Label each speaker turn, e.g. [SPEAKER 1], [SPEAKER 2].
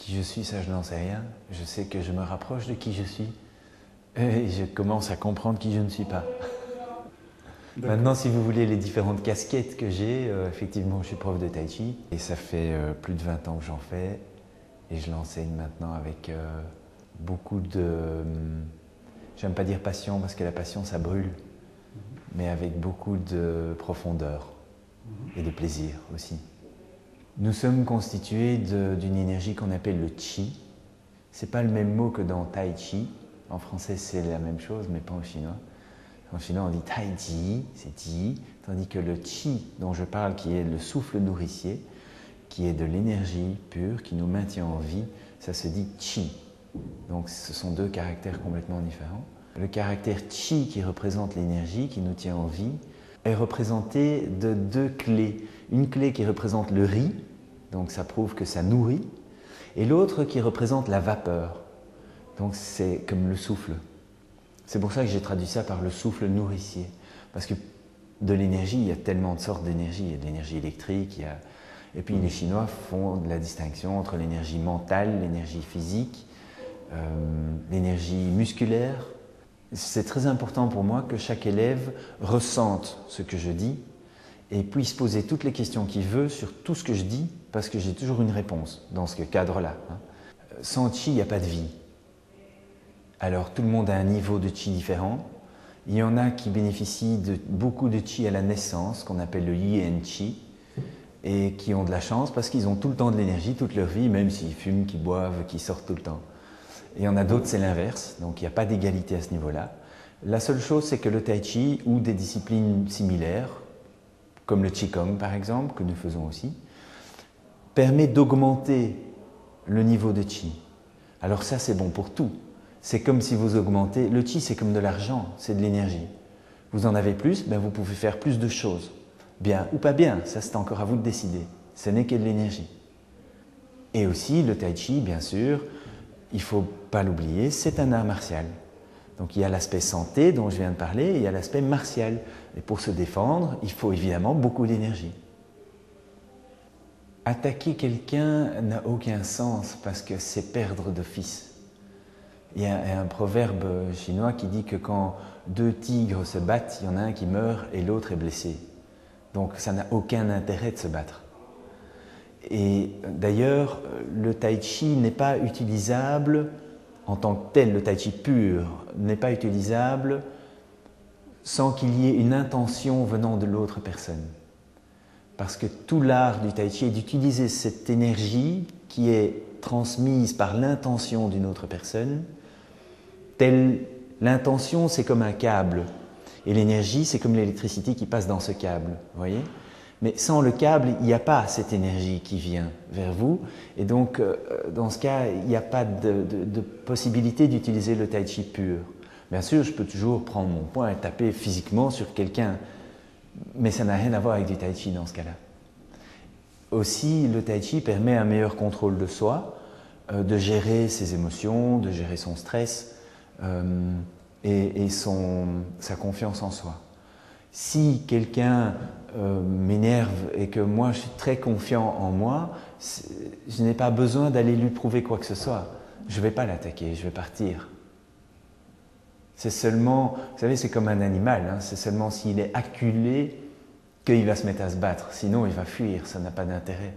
[SPEAKER 1] Qui je suis, ça je n'en sais rien. Je sais que je me rapproche de qui je suis et je commence à comprendre qui je ne suis pas. Maintenant, si vous voulez les différentes casquettes que j'ai, effectivement, je suis prof de tai chi et ça fait plus de 20 ans que j'en fais et je l'enseigne maintenant avec beaucoup de... j'aime pas dire passion parce que la passion ça brûle, mais avec beaucoup de profondeur et de plaisir aussi. Nous sommes constitués d'une énergie qu'on appelle le chi. C'est pas le même mot que dans tai chi. En français c'est la même chose mais pas en chinois. En chinois on dit tai chi, c'est ji, tandis que le chi dont je parle, qui est le souffle nourricier, qui est de l'énergie pure, qui nous maintient en vie, ça se dit chi. Donc ce sont deux caractères complètement différents. Le caractère chi qui représente l'énergie, qui nous tient en vie, est représenté de deux clés. Une clé qui représente le riz, donc ça prouve que ça nourrit, et l'autre qui représente la vapeur, donc c'est comme le souffle. C'est pour ça que j'ai traduit ça par le souffle nourricier, parce que de l'énergie, il y a tellement de sortes d'énergie. Il y a de l'énergie électrique, et puis les Chinois font de la distinction entre l'énergie mentale, l'énergie physique, l'énergie musculaire. C'est très important pour moi que chaque élève ressente ce que je dis et puisse poser toutes les questions qu'il veut sur tout ce que je dis, parce que j'ai toujours une réponse dans ce cadre-là. Sans chi, il n'y a pas de vie. Alors tout le monde a un niveau de chi différent. Il y en a qui bénéficient de beaucoup de chi à la naissance, qu'on appelle le yin chi, et qui ont de la chance parce qu'ils ont tout le temps de l'énergie, toute leur vie, même s'ils fument, qu'ils boivent, qu'ils sortent tout le temps. Et il y en a d'autres, c'est l'inverse, donc il n'y a pas d'égalité à ce niveau-là. La seule chose, c'est que le tai chi ou des disciplines similaires, comme le qigong par exemple, que nous faisons aussi, permet d'augmenter le niveau de chi. Alors ça, c'est bon pour tout. C'est comme si vous augmentez, le chi c'est comme de l'argent, c'est de l'énergie. Vous en avez plus, ben vous pouvez faire plus de choses. Bien ou pas bien, ça c'est encore à vous de décider. Ce n'est que de l'énergie. Et aussi le tai chi, bien sûr, il ne faut pas l'oublier, c'est un art martial. Donc il y a l'aspect santé dont je viens de parler, et il y a l'aspect martial. Et pour se défendre, il faut évidemment beaucoup d'énergie. Attaquer quelqu'un n'a aucun sens parce que c'est perdre d'office. Il y a un proverbe chinois qui dit que quand deux tigres se battent, il y en a un qui meurt et l'autre est blessé. Donc ça n'a aucun intérêt de se battre. Et d'ailleurs, le tai chi n'est pas utilisable en tant que tel, le tai chi pur n'est pas utilisable sans qu'il y ait une intention venant de l'autre personne. Parce que tout l'art du tai chi est d'utiliser cette énergie qui est transmise par l'intention d'une autre personne. L'intention, c'est comme un câble, et l'énergie, c'est comme l'électricité qui passe dans ce câble, vous voyez ? Mais sans le câble, il n'y a pas cette énergie qui vient vers vous, et donc, dans ce cas, il n'y a pas de possibilité d'utiliser le tai chi pur. Bien sûr, je peux toujours prendre mon poing et taper physiquement sur quelqu'un, mais ça n'a rien à voir avec du tai chi dans ce cas-là. Aussi, le tai chi permet un meilleur contrôle de soi, de gérer ses émotions, de gérer son stress, et sa confiance en soi. Si quelqu'un m'énerve et que moi je suis très confiant en moi, je n'ai pas besoin d'aller lui prouver quoi que ce soit. Je ne vais pas l'attaquer, je vais partir. C'est seulement, vous savez, c'est comme un animal, hein, c'est seulement s'il est acculé qu'il va se mettre à se battre. Sinon, il va fuir, ça n'a pas d'intérêt.